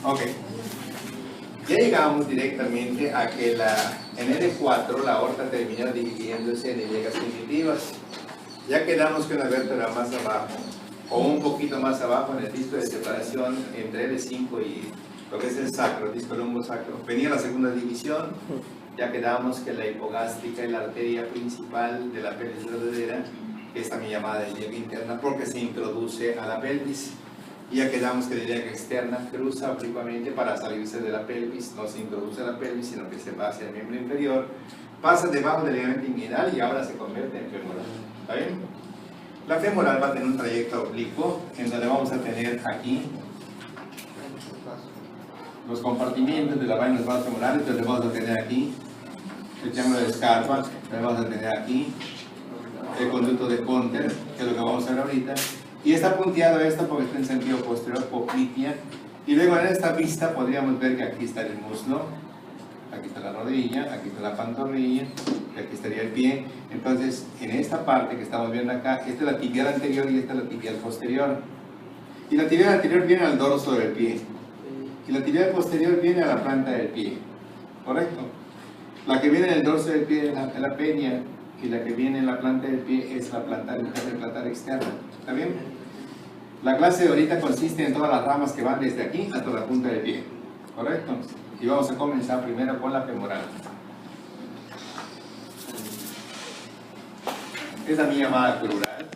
Ok. Ya llegamos directamente a que en L4 la aorta termina dividiéndose en ilíacas primitivas. Ya quedamos que una vértebra más abajo, o un poquito más abajo en el disco de separación entre L5 y lo que es el sacro, el disco lumbosacro, venía la segunda división. Ya quedamos que la hipogástrica es la arteria principal de la pelvis verdadera, que es también llamada ilíaca interna porque se introduce a la pelvis. Y ya quedamos que la ilíaca externa cruza oblicuamente para salirse de la pelvis, no se introduce a la pelvis, sino que se va hacia el miembro inferior, pasa debajo del ligamento inguinal y ahora se convierte en femoral. ¿Está bien? La femoral va a tener un trayecto oblicuo, en donde vamos a tener aquí los compartimientos de la vaina de los vasos femorales. Entonces vamos a tener aquí el triángulo de Scarpa, entonces vamos a tener aquí el conducto de Ponter, que es lo que vamos a ver ahorita, y está punteado esto porque está en sentido posterior, poplitea, y luego en esta vista podríamos ver que aquí está el muslo, aquí está la rodilla, aquí está la pantorrilla, y aquí estaría el pie. Entonces en esta parte que estamos viendo acá, esta es la tibial anterior y esta es la tibial posterior, y la tibial anterior viene al dorso del pie y la tibial posterior viene a la planta del pie, ¿correcto? La que viene en el dorso del pie es la peña, y la que viene en la planta del pie es la plantar externa. ¿Está bien? La clase de ahorita consiste en todas las ramas que van desde aquí hasta la punta del pie, ¿correcto? Y vamos a comenzar primero con la femoral. Es la mía llamada crural.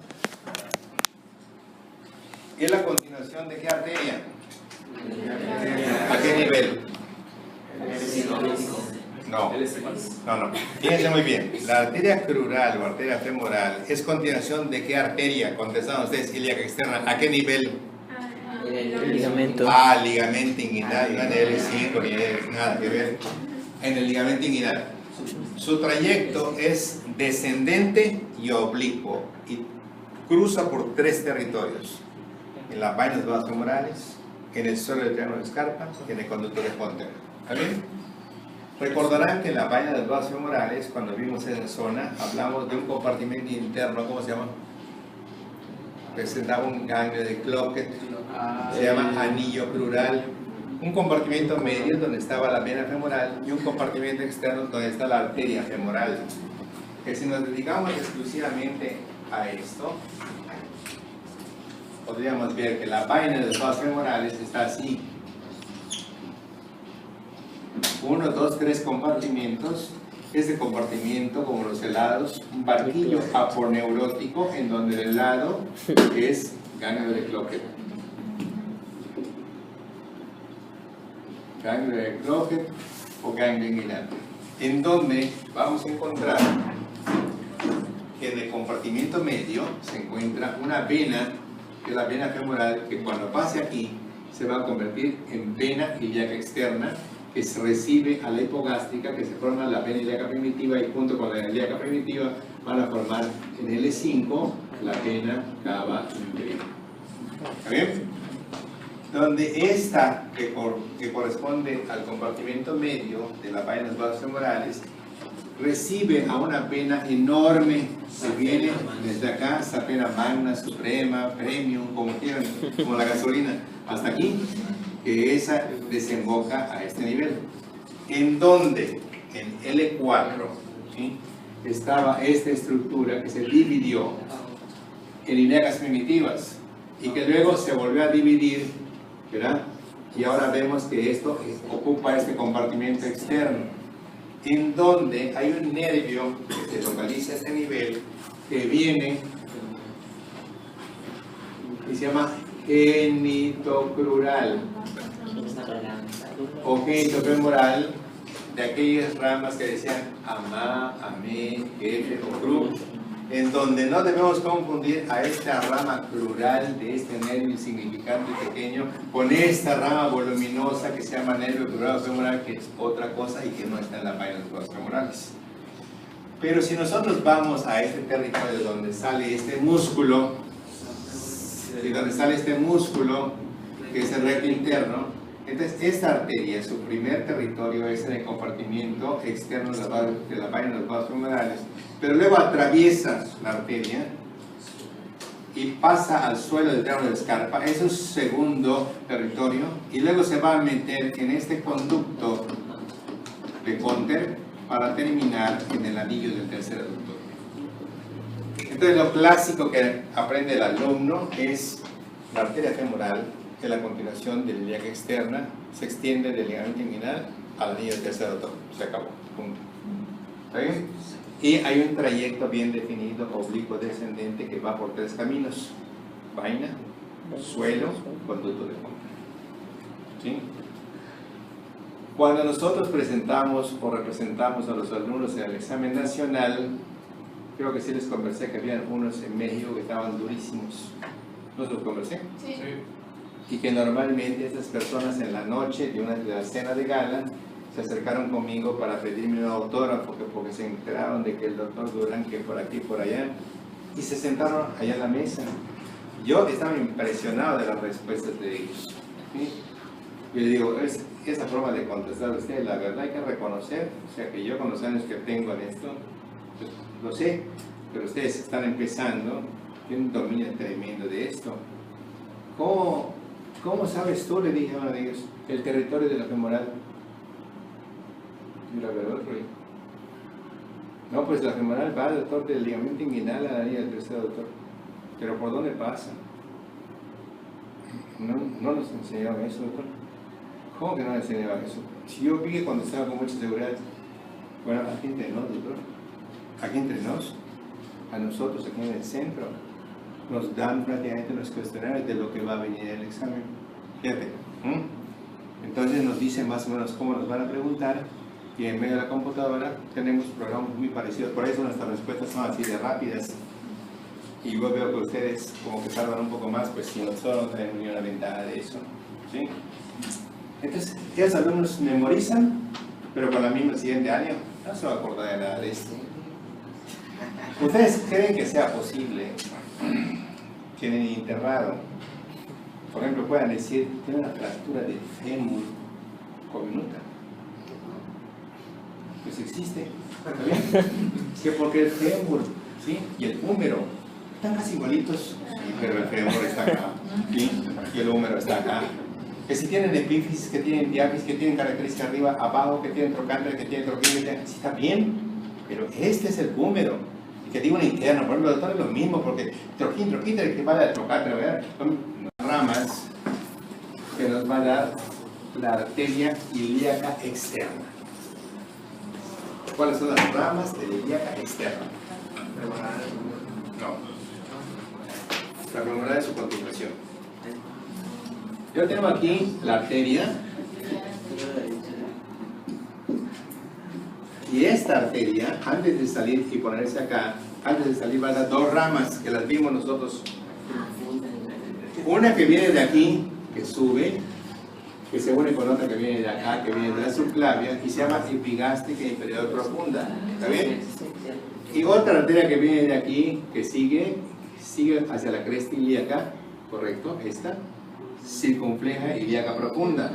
¿Es la continuación de qué arteria? ¿A qué nivel? No. Fíjense muy bien. La arteria crural o arteria femoral es continuación de qué arteria. Contestaron ustedes, ilíaca externa. ¿A qué nivel? El ligamento. Ligamento inguinal. No en el L5 ni nada que ver. En el ligamento inguinal. Su trayecto es descendente y oblicuo y cruza por 3 territorios: en las vainas de los vasos femorales, en el suelo del triángulo de Scarpa y en el conducto de Ponter. ¿Está bien? Recordarán que en la vaina de los vasos femorales, cuando vimos esa zona, hablamos de un compartimento interno, ¿cómo se llama? Presentaba un ganglio de Cloquet, se llama anillo crural. Un compartimento medio donde estaba la vena femoral y un compartimento externo donde está la arteria femoral. Que si nos dedicamos exclusivamente a esto, podríamos ver que la vaina de los vasos femorales está así: 1, 2, 3 compartimentos. Este compartimento, como los helados, un barquillo aponeurótico en donde el helado es ganglio de Cloquet. Ganglio de Cloquet o ganglio inguinal, en donde vamos a encontrar que en el compartimento medio se encuentra una vena, que es la vena femoral, que cuando pase aquí se va a convertir en vena ilíaca externa, que se recibe a la hipogástrica, que se forma la vena ilíaca primitiva, y junto con la ilíaca primitiva van a formar en L5 la vena cava inferior. ¿Está bien? Donde esta, que corresponde al compartimento medio de la vaina de los vasos femorales, recibe a una vena enorme que viene desde acá, esta vena magna, suprema, premium, como quieran, como la gasolina, hasta aquí, que esa desemboca a este nivel. En donde, en L4, ¿sí?, estaba esta estructura que se dividió en ilíacas primitivas y que luego se volvió a dividir, ¿verdad? Y ahora vemos que esto ocupa este compartimento externo, en donde hay un nervio que se localiza a este nivel, que viene y se llama genitocrural o genitofemoral, de aquellas ramas que decían amá, amé, jefe o cru, en donde no debemos confundir a esta rama crural de este nervio insignificante y pequeño con esta rama voluminosa que se llama nervio crural o femoral, que es otra cosa y que no está en la vaina de los vasos femorales. Pero si nosotros vamos a este territorio donde sale este músculo, que es el recto interno, entonces esta arteria, su primer territorio es en el compartimento externo de la vaina de los vasos femorales, pero luego atraviesa la arteria y pasa al suelo del triángulo de escarpa, es su segundo territorio, y luego se va a meter en este conducto de Hunter para terminar en el anillo del tercer aductor. Entonces lo clásico que aprende el alumno es la arteria femoral, que la continuación de la ilíaca externa se extiende del ligamento inguinal al anillo del tercer aductor. Se acabó. Punto. ¿Está bien? Y hay un trayecto bien definido, oblicuo descendente, que va por 3 caminos: vaina, suelo, conducto de Hunter. ¿Sí? Cuando nosotros presentamos o representamos a los alumnos en el examen nacional, creo que sí les conversé que había unos en México que estaban durísimos. ¿No se los conversé? Sí. Y que normalmente estas personas en la noche de la cena de gala se acercaron conmigo para pedirme un autógrafo porque se enteraron de que el doctor Durán, que por aquí por allá, y se sentaron allá en la mesa. Yo estaba impresionado de las respuestas de ellos. ¿Sí? Y le digo, esa forma de contestar a usted, la verdad hay que reconocer, o sea que yo con los años que tengo en esto, pues, lo sé, pero ustedes están empezando, tienen un dominio tremendo de esto. ¿Cómo sabes tú? Le dije a uno de ellos, el territorio de la femoral. Y la verdad, no, pues la femoral va, doctor, del ligamento inguinal a la línea del tercer aductor. ¿Pero por dónde pasa? No nos enseñaron eso, doctor. ¿Cómo que no nos enseñaron eso? Si yo vi que cuando estaba con mucha seguridad, bueno, aquí entre nos, doctor, aquí entre nos, a nosotros aquí en el centro, nos dan prácticamente los cuestionarios de lo que va a venir en el examen. Fíjate. Entonces nos dicen más o menos cómo nos van a preguntar, y en medio de la computadora tenemos programas muy parecidos. Por eso nuestras respuestas son así de rápidas. Y yo veo que ustedes como que tardan un poco más, pues si nosotros no tenemos ni una ventaja de eso. ¿Sí? Entonces, los alumnos memorizan, pero con la misma el siguiente año no se va a acordar de nada de esto. ¿Ustedes creen que sea posible que en el internado, por ejemplo, puedan decir, tiene una fractura de fémur conminuta? Pues existe. Que porque el fémur, ¿sí?, y el húmero están casi igualitos, sí, pero el fémur está acá, ¿sí?, y el húmero está acá. Que si tienen epífisis, que tienen diáfisis, que tienen características arriba, abajo, que tienen trocánter, que tienen troquímetro, sí está bien, pero este es el húmero. Y que digo un interno, por ejemplo, el doctor es lo mismo, porque troquímetro que va a dar trocánter, ¿verdad? Son ramas que nos va a dar la arteria ilíaca externa. ¿Cuáles son las ramas de la ilíaca externa? No. La femoral es su continuación. Yo tengo aquí la arteria, y esta arteria, antes de salir y ponerse acá, antes de salir va a dar 2 ramas que las vimos nosotros. Una que viene de aquí, que sube, que se une con otra que viene de acá, que viene de la subclavia, y se llama epigástrica inferior profunda. ¿Está bien? Y otra arteria que viene de aquí, que sigue hacia la cresta ilíaca, correcto, esta, circunfleja ilíaca profunda.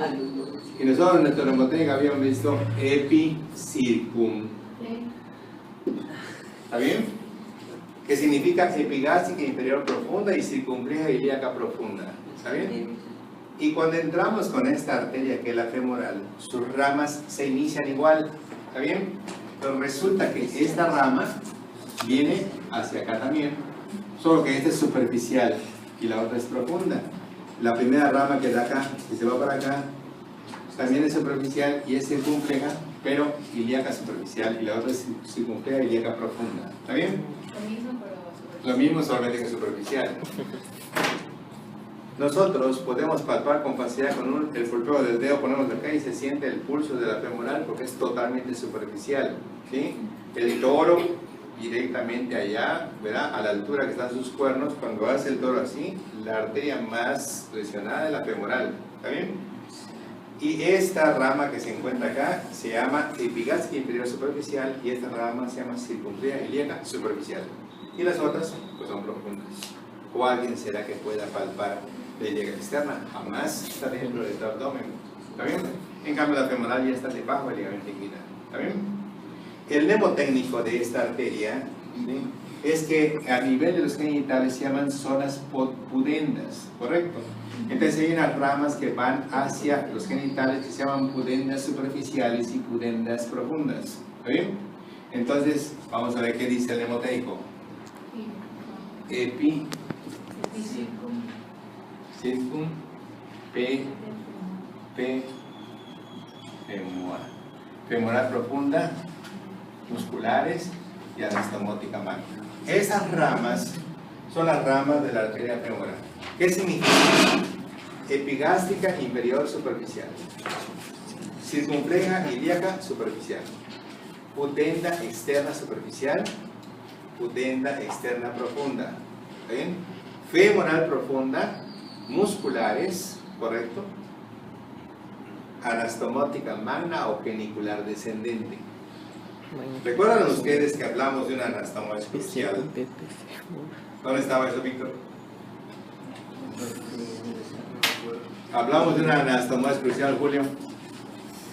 Y nosotros en nuestra neumotécnica habíamos visto epicircum. ¿Está bien? Que significa epigástrica inferior profunda y circunfleja ilíaca profunda. ¿Está bien? Y cuando entramos con esta arteria que es la femoral, sus ramas se inician igual. ¿Está bien? Pero resulta que esta rama viene hacia acá también, solo que esta es superficial y la otra es profunda. La primera rama que da acá, que se va para acá, también es superficial y es circunfleja, pero ilíaca superficial, y la otra es circunfleja ilíaca profunda. ¿Está bien? Lo mismo, pero superficial. Lo mismo, solamente que superficial. Nosotros podemos palpar con facilidad con el golpeo del dedo, ponemos acá y se siente el pulso de la femoral porque es totalmente superficial. ¿Sí? El toro directamente allá, ¿verdad?, a la altura que están sus cuernos, cuando hace el toro así, la arteria más lesionada es la femoral. ¿Está bien? Y esta rama que se encuentra acá se llama epigástrica inferior superficial, y esta rama se llama circunfleja ilíaca superficial. Y las otras pues son profundas. ¿O alguien será que pueda palpar la ilíaca externa? Jamás está dentro de tu abdomen. ¿Está bien? En cambio la femoral ya está debajo del ligamento inguinal. ¿Está bien? El mnemotécnico de esta arteria ¿sí? Es que a nivel de los genitales se llaman zonas pudendas, ¿correcto? Entonces hay unas ramas que van hacia los genitales que se llaman pudendas superficiales y pudendas profundas. ¿Está bien? Entonces, vamos a ver qué dice el mnemoteico. Epi, circum, P, femoral. Femoral profunda, musculares y anastomótica magna. Esas ramas son las ramas de la arteria femoral. ¿Qué significa? Epigástica inferior superficial, circunfleja ilíaca superficial, pudenda externa superficial, pudenda externa profunda. ¿Bien? Femoral profunda, musculares, ¿correcto? Anastomótica magna o genicular descendente. ¿Recuerdan ustedes que hablamos de una anastoma crucial? ¿Dónde estaba eso, Víctor? Hablamos de una anastoma crucial, Julio.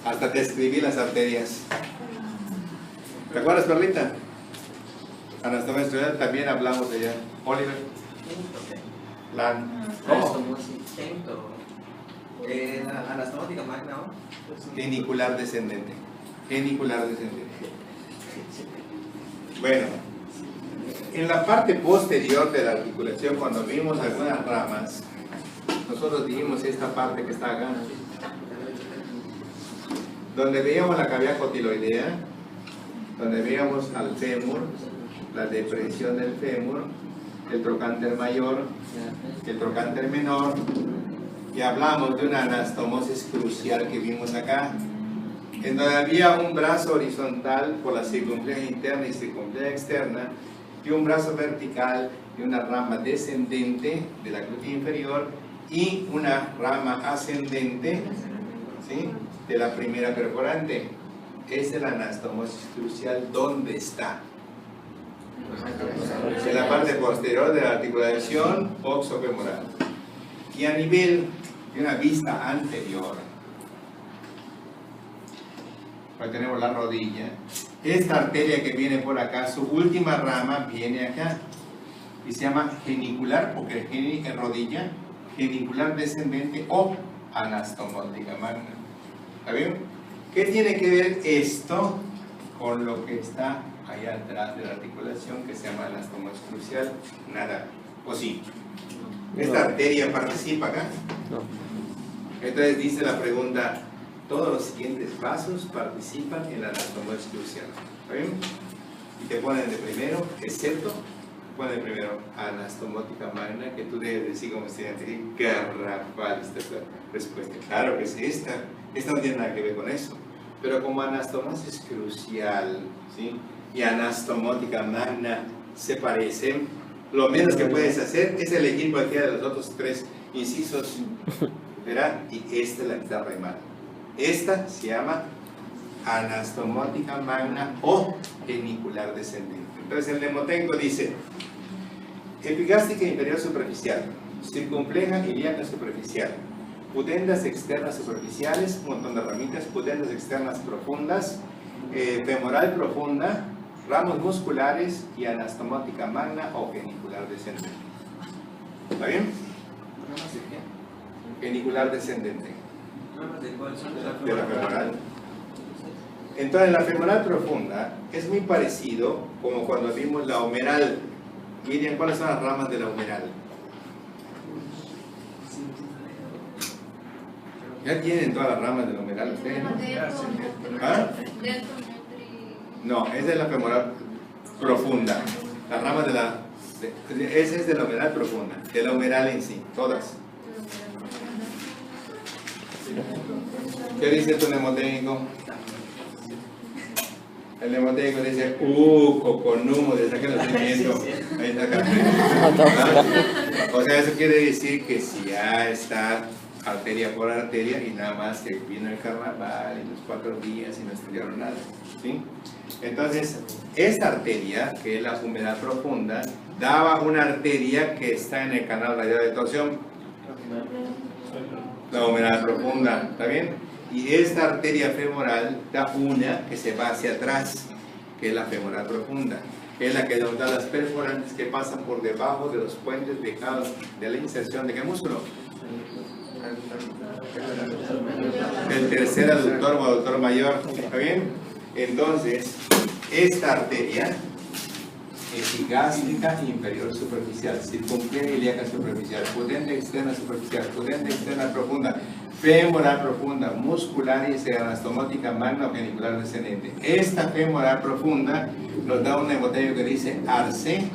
Hasta te escribí las arterias. ¿Recuerdas, Perlita? Anastoma crucial, también hablamos de ella. Oliver. ¿Cómo? Anastomótica magna, ¿no? Genicular descendente. Genicular descendente. Bueno, en la parte posterior de la articulación, cuando vimos algunas ramas, nosotros dijimos esta parte que está acá, donde veíamos la cavidad cotiloidea, donde veíamos al fémur, la depresión del fémur, el trocánter mayor, el trocánter menor, y hablamos de una anastomosis crucial que vimos acá, en donde había un brazo horizontal por la circunfleja interna y circunfleja externa, y un brazo vertical y una rama descendente de la glútea inferior y una rama ascendente, ¿sí?, de la primera perforante. Esa es la anastomosis crucial. ¿Dónde está? En la parte posterior de la articulación oxofemoral. Y a nivel de una vista anterior, ahí tenemos la rodilla. Esta arteria que viene por acá, su última rama viene acá y se llama genicular, porque geni es rodilla, genicular descendente o anastomótica magna. ¿Está bien? ¿Qué tiene que ver esto con lo que está allá atrás de la articulación que se llama anastomosis crucial? Nada. ¿O sí? ¿Esta arteria participa acá? No. Entonces dice la pregunta: todos los siguientes vasos participan en la anastomosis crucial. ¿Está bien? Y te ponen de primero, excepto, ponen primero anastomótica magna, que tú debes decir como estudiante, garrafal esta es la respuesta. Claro que es esta. Esta no tiene nada que ver con eso. Pero como anastomosis crucial, ¿sí?, y anastomótica magna se parecen, lo menos que puedes hacer es elegir cualquiera de los otros tres incisos, ¿verdad? Y esta es la que está re mal. Esta se llama anastomótica magna o genicular descendente. Entonces el mnemoteico dice: epigástica inferior superficial, circunfleja ilíaca superficial, pudendas externas superficiales, un montón de ramitas, pudendas externas profundas, femoral profunda, ramos musculares y anastomótica magna o genicular descendente. ¿Está bien? Genicular descendente. De la femoral. Entonces la femoral profunda es muy parecido como cuando vimos la humeral. Miren cuáles son las ramas de la humeral. ¿Ya tienen todas las ramas de la humeral ustedes, no? ¿Ah? No, esa es la femoral profunda. Las ramas de la... esa es de la humeral profunda, de la humeral en sí, todas. ¿Qué dice tu mnemoteico? El mnemoteico dice, con humo, desde que lo estoy viendo. Ahí está acá. O sea, eso quiere decir que si ya está arteria por arteria y nada más que vino el carnaval y los 4 días y no estudiaron nada, ¿sí? Entonces, esta arteria, que es la humeral profunda, daba una arteria que está en el canal radial de torsión, la humeral profunda, ¿está bien? Y esta arteria femoral da una que se va hacia atrás, que es la femoral profunda. es la que nos da las perforantes que pasan por debajo de los puentes dejados de la inserción de qué músculo. El tercer aductor o aductor mayor. ¿Está bien? Entonces, esta arteria epigástrica inferior superficial, circunfleja ilíaca superficial, pudente externa superficial, pudente externa profunda, femoral profunda, muscular y anastomótica magna o genicular descendente. Esta femoral profunda nos da un hemotelio que dice arce,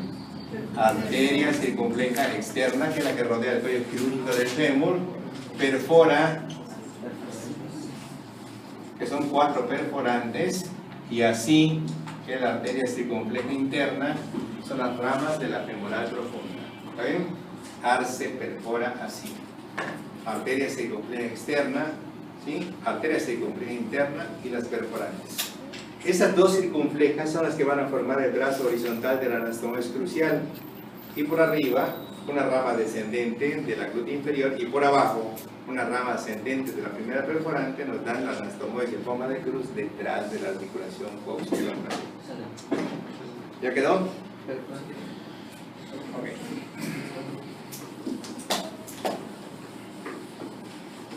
arteria circunfleja externa, que es la que rodea el cuello quirúrgico del fémur, perfora, que son 4 perforantes, y así que la arteria circunfleja interna son las ramas de la femoral profunda. ¿Está bien? Arce perfora así. Arteria circunfleja externa, ¿sí? Arteria circunfleja interna y las perforantes. Esas 2 circunflejas son las que van a formar el brazo horizontal del anastomosis crucial. Y por arriba, una rama descendente de la glútea inferior, y por abajo, una rama ascendente de la primera perforante nos dan la anastomosis en forma de cruz detrás de la articulación coxilombral. ¿Ya quedó? Ok.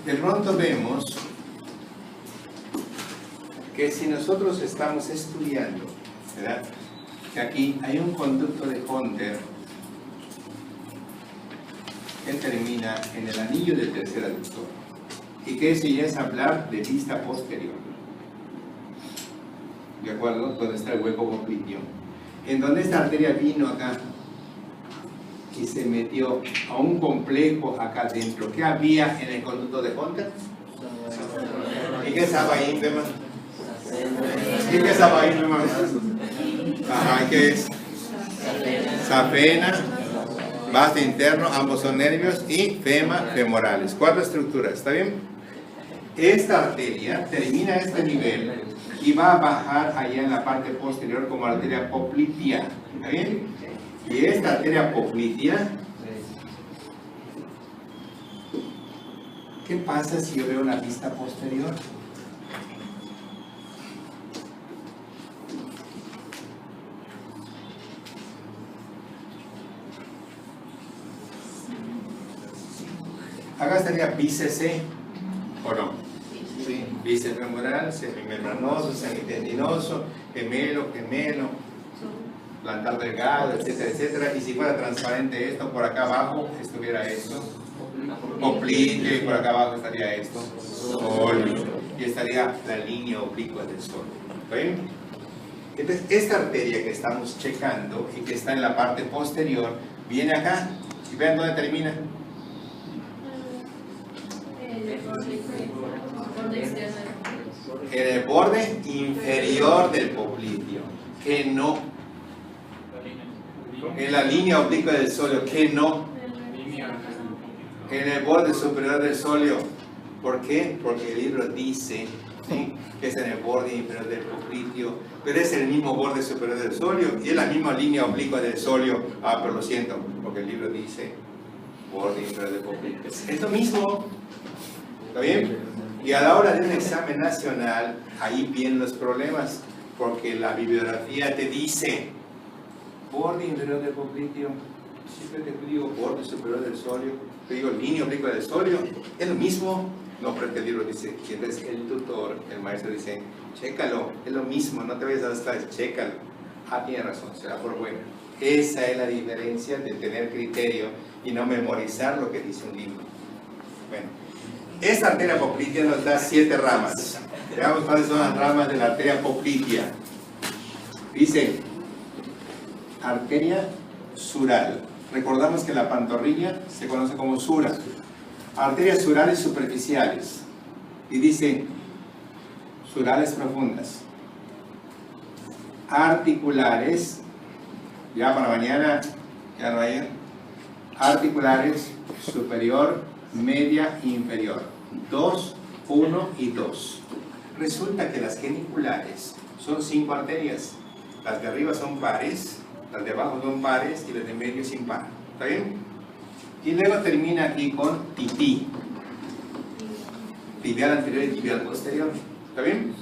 De pronto vemos que si nosotros estamos estudiando, ¿verdad?, que aquí hay un conducto de Hunter que termina en el anillo del tercer aductor, y que eso ya es hablar de vista posterior, ¿de acuerdo? Donde está el hueco popliteo, en donde esta arteria vino acá y se metió a un complejo acá dentro. ¿Qué había en el conducto de Hunter? ¿Y qué estaba ahí, Fema? ¿Y qué estaba ahí, Fema? Ajá, ¿qué es? Safena, vasto interno, ambos son nervios, y femorales. 4 estructuras, ¿está bien? Esta arteria termina a este nivel y va a bajar allá en la parte posterior como arteria poplitea, ¿está bien? Y esta arteria poplitea, ¿qué pasa si yo veo una vista posterior? Acá estaría bíceps, ¿o no? Sí. Bíceps femoral, semimembranoso, semitendinoso, gemelo, plantar delgado, etcétera, etcétera. Y si fuera transparente esto, por acá abajo estuviera esto, popliteo, y por acá abajo estaría esto, sóleo, y estaría la línea oblicua del sóleo. ¿Ven? Entonces, esta arteria que estamos checando y que está en la parte posterior, viene acá, y vean dónde termina. En el borde inferior del popliteo, que no. En la línea oblicua del sóleo, que no. En el borde superior del sóleo. ¿Por qué? Porque el libro dice, ¿sí?, que es en el borde inferior del popliteo, pero es el mismo borde superior del sóleo y es la misma línea oblicua del sóleo. Ah, pero lo siento, porque el libro dice borde inferior del popliteo. Es lo mismo. ¿Está bien? Y a la hora de un examen nacional, ahí vienen los problemas, porque la bibliografía te dice borde inferior del popliteo, siempre te digo borde superior del sóleo, te digo línea oblicua del sóleo, es lo mismo. No, pero el libro dice, y entonces el tutor, el maestro dice, chécalo, es lo mismo, no te vayas a las clases, chécalo. Ah, tiene razón, será por buena. Esa es la diferencia de tener criterio y no memorizar lo que dice un libro. Bueno, esta arteria poplitea nos da 7 ramas. Veamos cuáles son las ramas de la arteria poplitea. Dice, arteria sural. Recordamos que la pantorrilla se conoce como sura. Arterias surales superficiales. Y dice, surales profundas. Articulares, ya para mañana, ya no hay. Articulares, superior, media, inferior. 2, 1 y 2. Resulta que las geniculares son 5 arterias. Las de arriba son pares, las de abajo son pares y las de medio sin par. ¿Está bien? Y luego termina aquí con tití. Tibial anterior y tibial posterior. ¿Está bien?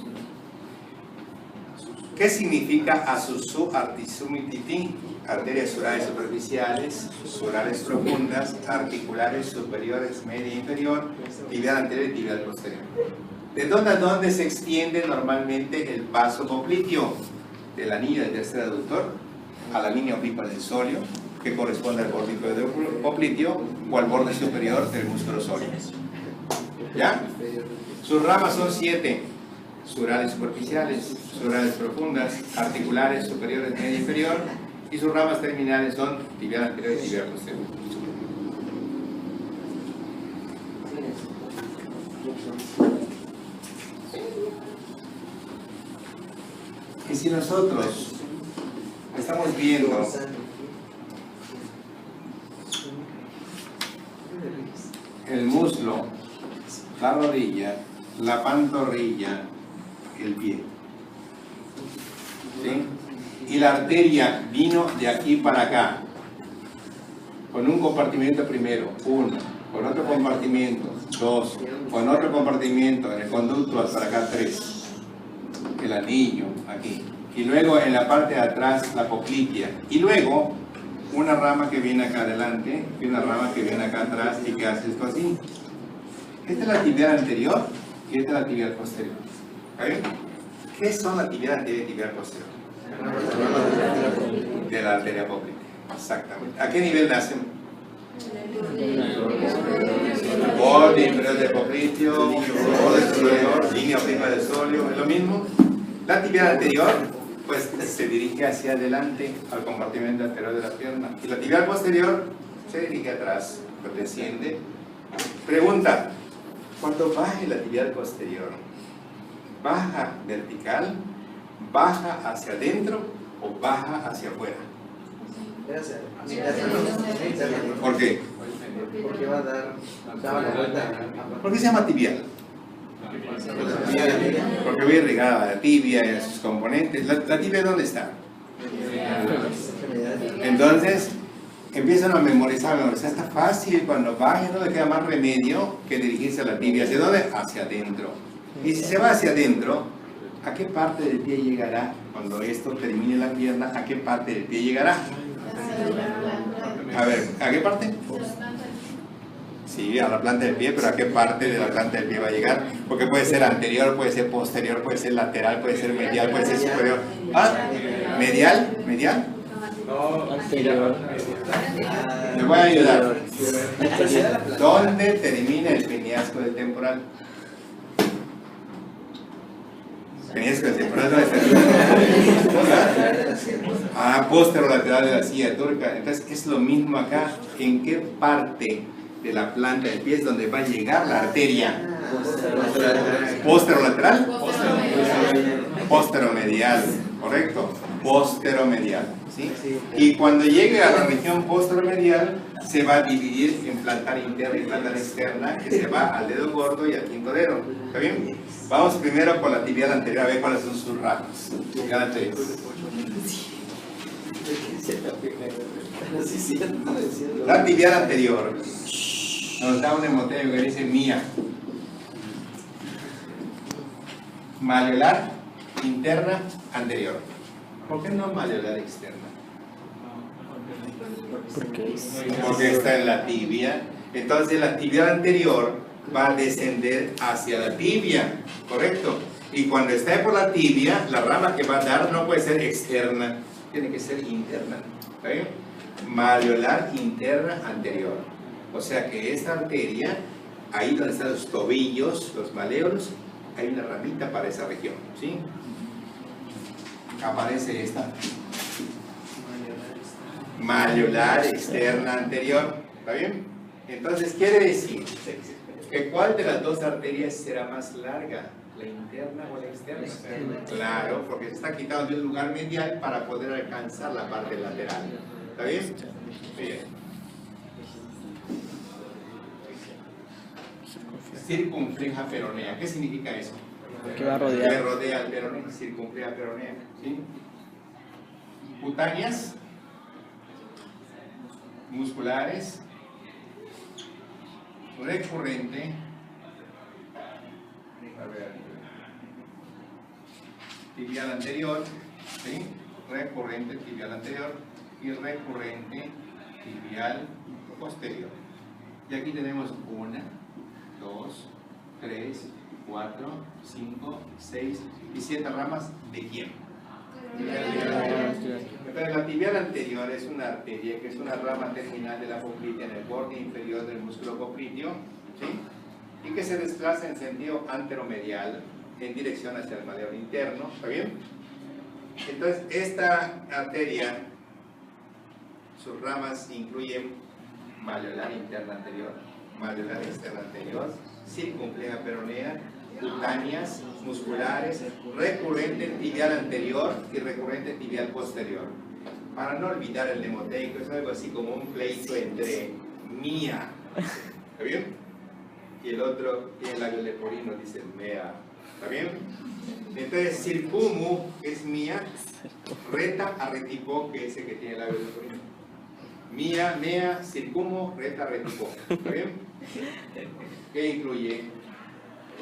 ¿Qué significa Asusu artisumiti? Arterias surales superficiales, surales profundas, articulares superiores, media e inferior, tibial anterior y tibial posterior. ¿De dónde a dónde se extiende normalmente el vaso popliteo? Del anillo del tercer aductor a la línea obliqua del sóleo, que corresponde al borde del popliteo, o al borde superior del músculo sóleo. ¿Ya? Sus ramas son 7. Surales superficiales, surales profundas, articulares superiores, media e inferior, y sus ramas terminales son tibial anterior y tibial posterior. Y si nosotros estamos viendo el muslo, la rodilla, la pantorrilla, el pie, ¿sí? Y la arteria vino de aquí para acá, con un compartimento primero, 1, con otro compartimento, 2, con otro compartimento en el conducto para acá, 3, el anillo aquí, y luego en la parte de atrás la poplitea, y luego una rama que viene acá adelante y una rama que viene acá atrás y que hace esto así. Esta es la tibial anterior y esta es la tibial posterior. ¿Okay? ¿Qué son la tibial anterior y tibial posterior? De la arteria poplitea. Exactamente. ¿A qué nivel nacen? Borde inferior del popliteo, borde superior, línea obliqua del sóleo, ¿es lo mismo? La tibial anterior, pues se dirige hacia adelante al compartimento anterior de la pierna. Y la tibial posterior se dirige atrás, pues desciende. Pregunta, cuando baje la tibial posterior, ¿baja vertical, baja hacia adentro o baja hacia afuera? ¿Por qué? Porque va a dar la vuelta. ¿Por qué se llama tibial? Porque va irrigada a la tibia y a sus componentes. ¿La tibia dónde está? Entonces, empiezan a memorizar. Está fácil, cuando baje no le queda más remedio que dirigirse a la tibia. ¿Hacia dónde? Hacia adentro. Y si se va hacia adentro, ¿a qué parte del pie llegará? Cuando esto termine la pierna, ¿a qué parte del pie llegará? A ver, ¿a qué parte? Sí, a la planta del pie, pero ¿a qué parte de la planta del pie va a llegar? Porque puede ser anterior, puede ser posterior, puede ser lateral, puede ser medial, puede ser superior. ¿Ah? ¿Medial? ¿Medial? Anterior. Me voy a ayudar. ¿Dónde termina el peñasco del temporal? Peñasco del temporal, ¿dónde termina? Ah, posterolateral de la silla turca. Entonces es lo mismo acá. ¿En qué parte de la planta del pie es donde va a llegar la arteria? ¿Posterolateral? Posteromedial, ¿correcto? Posteromedial, ¿sí? Y cuando llegue a la región posteromedial se va a dividir en plantar interna y plantar externa, que se va al dedo gordo y al quinto dedo. ¿Está bien? Vamos primero con la tibial anterior a ver cuáles son sus ramas. Gánate. La tibial anterior nos da un emoteo que dice mía. Malleolar interna anterior. ¿Por qué no malleolar externa? Porque está en la tibia. Entonces la tibial anterior va a descender hacia la tibia, ¿correcto? Y cuando esté por la tibia, la rama que va a dar no puede ser externa, tiene que ser interna. ¿Está bien? Malleolar interna anterior. O sea que esta arteria, ahí donde están los tobillos, los maleolos, hay una ramita para esa región, ¿sí? Aparece esta. Malleolar externa anterior. ¿Está bien? Entonces quiere decir que ¿cuál de las dos arterias será más larga? ¿La interna o la externa? Claro, porque se está quitando de un lugar medial para poder alcanzar la parte lateral. ¿Está bien? Bien. Circunfleja peronea. ¿Qué significa eso? Que va a Que rodear. rodea el peroneo, circunfleja peronea. ¿Sí? Cutáneas, musculares, recurrente, a ver, tibial anterior, ¿sí? Recurrente tibial anterior y recurrente tibial posterior. Y aquí tenemos 1, 2, 3, 4, 5, 6 y 7 ramas. ¿De quién? Entonces, la tibial anterior es una arteria que es una rama terminal de la poplitea en el borde inferior del músculo popliteo, ¿sí? Y que se desplaza en sentido anteromedial en dirección hacia el malleolo interno. ¿Está bien? Entonces, esta arteria, sus ramas incluyen malleolar interna anterior, malleolar externa anterior, circunfleja peronea, cutáneas, musculares, recurrente tibial anterior y recurrente tibial posterior. Para no olvidar el mnemoteico, es algo así como un pleito entre mía, ¿está bien? Y el otro tiene el labio leporino, dice mea, ¿está bien? Entonces, circumu es mía, reta, arretipó, que es el que tiene el labio leporino. Mía, mea, circumu, reta, arretipó, ¿está bien? ¿Qué incluye?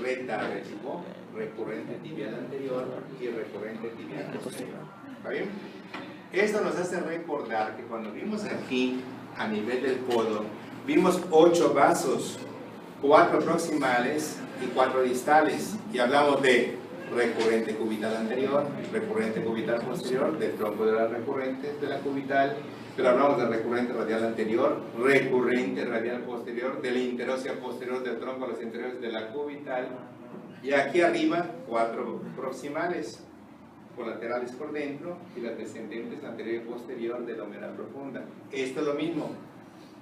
Reta, arretipó, recurrente tibial anterior y recurrente tibial posterior. ¿Está bien? Esto nos hace recordar que cuando vimos aquí, a nivel del codo, vimos 8 vasos, 4 proximales y 4 distales. Y hablamos de recurrente cubital anterior, recurrente cubital posterior, del tronco de las recurrentes de la cubital, pero hablamos del recurrente radial anterior, recurrente radial posterior, de la interósea posterior del tronco a los interiores de la cubital, y aquí arriba 4 proximales, colaterales por dentro y las descendentes anterior y posterior de la humedad profunda. Esto es lo mismo.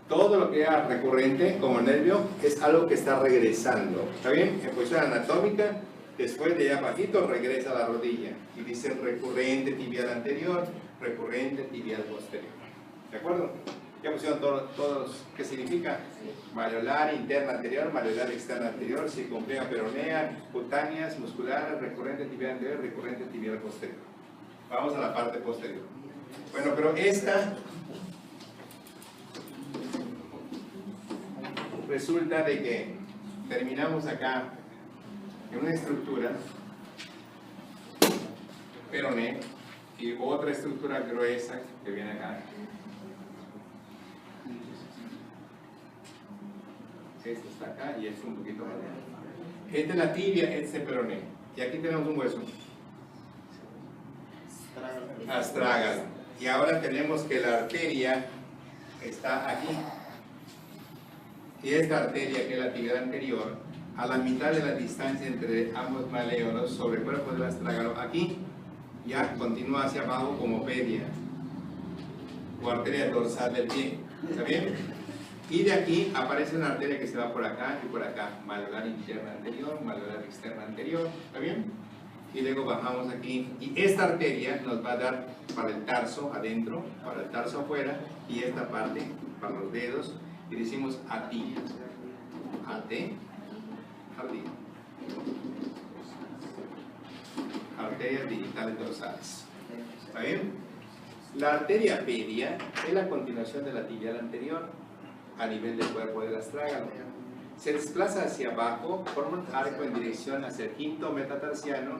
Todo lo que es recurrente como nervio es algo que está regresando. ¿Está bien? En posición anatómica, después de allá bajito regresa a la rodilla y dice recurrente tibial anterior, recurrente tibial posterior. ¿De acuerdo? Ya pusieron todos, ¿qué significa? Malleolar interna anterior, malleolar externa anterior, circunfleja peronea, cutáneas, musculares, recurrente tibial anterior, recurrente tibial posterior. Vamos a la parte posterior. Bueno, pero esta resulta de que terminamos acá en una estructura peroné y otra estructura gruesa que viene acá. Este está acá y este un poquito más allá. Esta es la tibia, este es el peroné. Y aquí tenemos un hueso. Astrágalo. Y ahora tenemos que la arteria está aquí. Y esta arteria, que es la tibial anterior, a la mitad de la distancia entre ambos malleolos sobre el cuerpo del astrágalo, aquí, ya continúa hacia abajo como pedia o arteria dorsal del pie. ¿Está bien? Y de aquí aparece una arteria que se va por acá y por acá, malleolar interna anterior, malleolar externa anterior. ¿Está bien? Y luego bajamos aquí. Y esta arteria nos va a dar para el tarso adentro, para el tarso afuera, y esta parte para los dedos. Y decimos ATI. AT, jardín. Arterias digitales dorsales. ¿Está bien? La arteria pedia es la continuación de la tibial anterior a nivel del cuerpo del astrágalo. Se desplaza hacia abajo, forma un arco en dirección hacia el quinto metatarsiano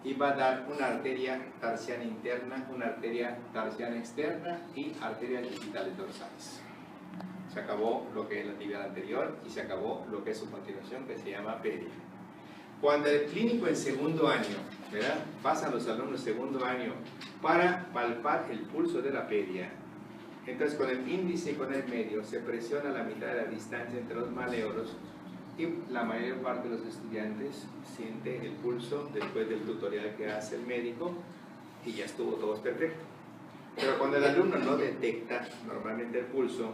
y va a dar una arteria tarsiana interna, una arteria tarsiana externa y arterias digitales dorsales. Se acabó lo que es la tibial anterior y se acabó lo que es su continuación, que se llama pedia. Cuando el clínico en segundo año, ¿verdad? Pasan los alumnos segundo año para palpar el pulso de la pedia. Entonces con el índice y con el medio se presiona la mitad de la distancia entre los malleolos y la mayor parte de los estudiantes siente el pulso después del tutorial que hace el médico y ya estuvo todo perfecto. Pero cuando el alumno no detecta normalmente el pulso,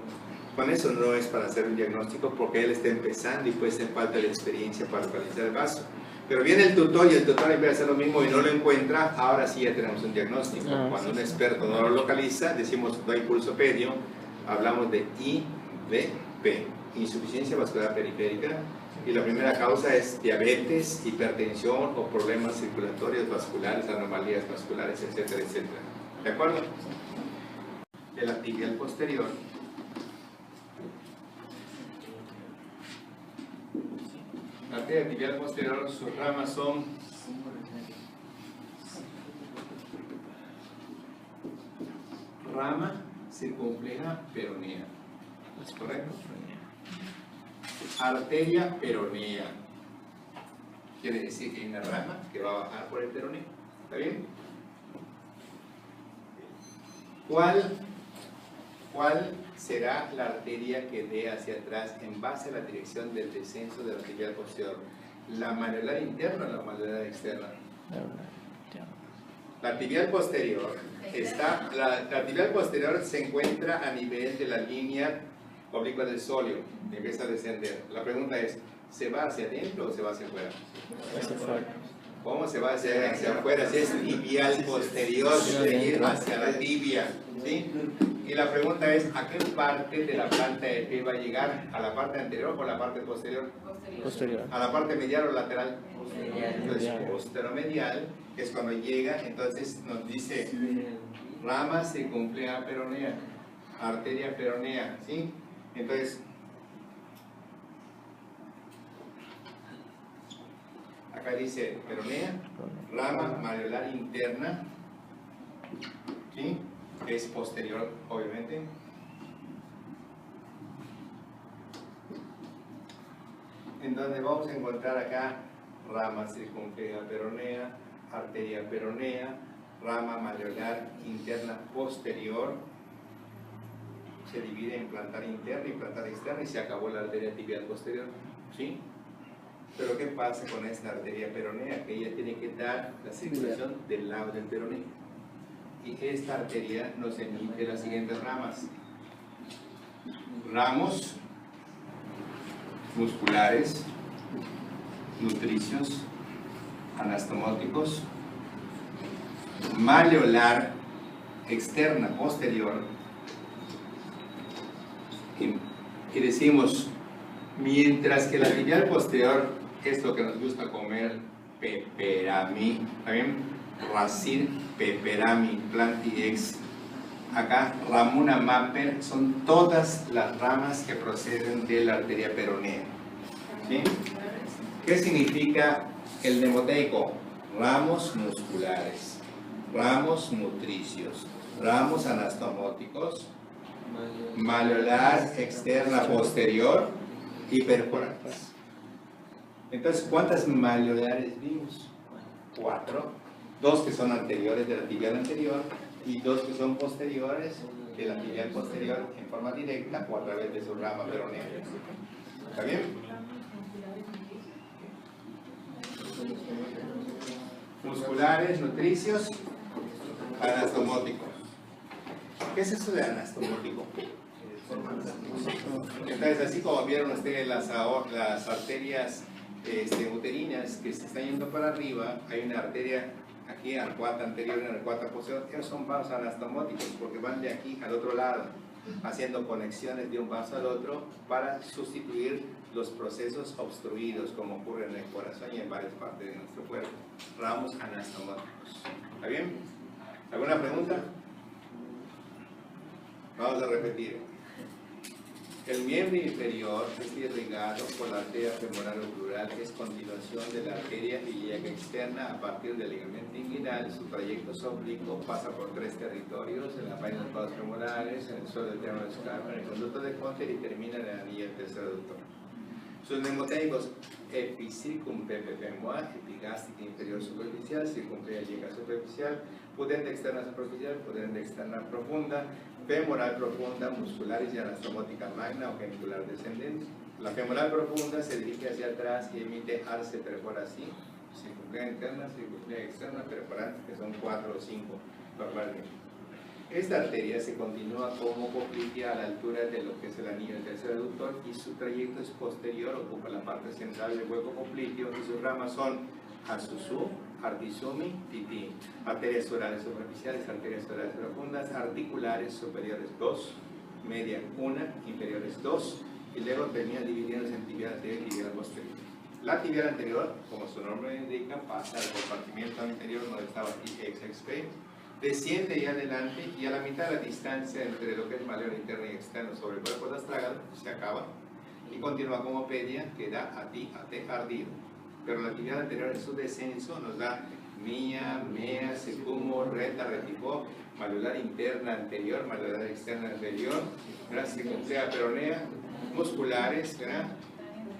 con eso no es para hacer un diagnóstico porque él está empezando y puede ser falta de experiencia para localizar el vaso. Pero viene el tutor y el tutor empieza a hacer lo mismo y no lo encuentra, ahora sí ya tenemos un diagnóstico. Cuando un experto no lo localiza, decimos no hay pulso pedio, hablamos de IVP, insuficiencia vascular periférica, y la primera causa es diabetes, hipertensión o problemas circulatorios vasculares, anomalías vasculares, etcétera, etcétera. ¿De acuerdo? De la tibial posterior. La arteria tibial posterior, sus ramas son rama circunfleja peronea. ¿Es correcto? Arteria peronea. Quiere decir que hay una rama que va a bajar por el peroneo. ¿Está bien? ¿Cuál será la arteria que dé hacia atrás en base a la dirección del descenso de la tibial posterior? ¿La manular interna o la manular externa? La tibial posterior la tibial posterior se encuentra a nivel de la línea oblicua del sóleo, empieza a descender. La pregunta es, ¿se va hacia adentro o se va hacia afuera? Hacia afuera. ¿Cómo se va hacia afuera? Si es tibial posterior, debe ir hacia la tibia, ¿sí? Y la pregunta es, ¿a qué parte de la planta del pie va a llegar? ¿A la parte anterior o a la parte posterior? Posterior. ¿A la parte medial o lateral? Medial. Entonces, posteromedial, que es cuando llega, entonces nos dice rama circunfleja peronea, arteria peronea, ¿sí? Entonces, acá dice peronea, rama mareolar interna, ¿sí? Que es posterior, obviamente. En donde vamos a encontrar acá rama circunfleja peronea, arteria peronea, rama mareolar interna posterior. Se divide en plantar interna y plantar externa y se acabó la arteria tibial posterior, ¿sí? Pero ¿qué pasa con esta arteria peronea? Que ella tiene que dar la circulación del lado del peroneo. Y esta arteria nos emite las siguientes ramas. Ramos musculares, nutricios, anastomóticos, maleolar externa posterior. Y decimos, mientras que la tibial posterior es lo que nos gusta comer, peperami, ¿está bien? Racir, peperami, plantiex. Acá, ramuna maper, son todas las ramas que proceden de la arteria peronea. ¿Sí? ¿Qué significa el mnemoteico? Ramos musculares, ramos nutricios, ramos anastomóticos, maleolar externa posterior y perforantes. Entonces, ¿cuántas maleolares vimos? 4. 2 que son anteriores de la tibial anterior y 2 que son posteriores de la tibial posterior en forma directa o a través de su rama peronea. ¿Está bien? Musculares, nutricios, anastomóticos. ¿Qué es eso de anastomótico? Entonces, así como vieron ustedes las arterias uterinas que se están yendo para arriba, hay una arteria aquí arcuata anterior y una arcuata posterior. Esos son vasos anastomóticos porque van de aquí al otro lado, haciendo conexiones de un vaso al otro para sustituir los procesos obstruidos como ocurre en el corazón y en varias partes de nuestro cuerpo. Ramos anastomóticos. ¿Está bien? ¿Alguna pregunta? Vamos a repetir. El miembro inferior es irrigado por la arteria femoral oclural, que es continuación de la arteria ilíaca externa a partir del ligamento inguinal. Su trayecto es oblicuo, pasa por 3 territorios: en la vaina de los vasos femorales, en el suelo del terreno escarpa, en el conducto de Conter y termina en la anilla del tercer aductor. Sus mnemoteicos: epicircunpepepemoa, epigástrica inferior superficial, circunfleja ilíaca superficial, pudente externa superficial, pudente externa profunda, femoral profunda, musculares y anastomótica magna o genicular descendente. La femoral profunda se dirige hacia atrás y emite arce perforación, circunfleja interna, circunfleja externa, perforante, que son 4 o 5 normalmente. Esta arteria se continúa como poplitea a la altura de lo que es el anillo del tercer aductor y su trayecto es posterior, ocupa la parte central del hueco popliteo y sus ramas son Asusú, Artisumi, Titi. Arterias orales superficiales, arterias orales profundas, articulares superiores 2, media 1, inferiores 2 y luego termina dividiéndose en tibial anterior y tibial posterior. La tibial anterior, como su nombre indica, pasa al compartimiento anterior donde estaba XXP, desciende y adelante y a la mitad de la distancia entre lo que es maleolar interno y externo sobre el cuerpo astragado se acaba y continúa como pedia que da a ti ardido. Pero la tibial anterior en su descenso nos da mía, mea, secumo, reta, reticó, malular interna anterior, malular externa anterior, ¿verdad? Circunfleja peronea, musculares, ¿verdad?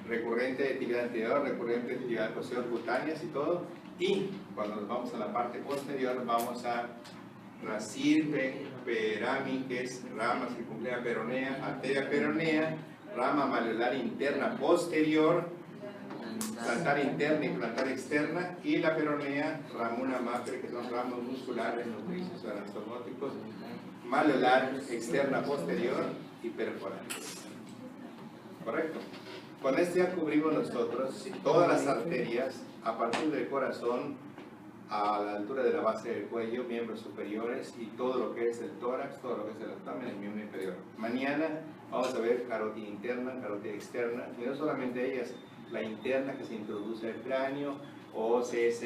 Recurrente de tibial anterior, recurrente de tibial posterior, cutáneas y todo. Y cuando nos vamos a la parte posterior, vamos a racirpe, perámiques, rama circunfleja peronea, arteria peronea, rama malular interna posterior, plantar interna y plantar externa, y la peronea, ramuna mater, que son ramos musculares, nutricios, anastomóticos, malular externa posterior y perforantes. ¿Correcto? Con esto ya cubrimos nosotros todas las arterias a partir del corazón a la altura de la base del cuello, miembros superiores y todo lo que es el tórax, todo lo que es el abdomen, el miembro inferior. Mañana vamos a ver carótida interna, carótida externa, y no solamente ellas, la interna que se introduce al cráneo, OCS.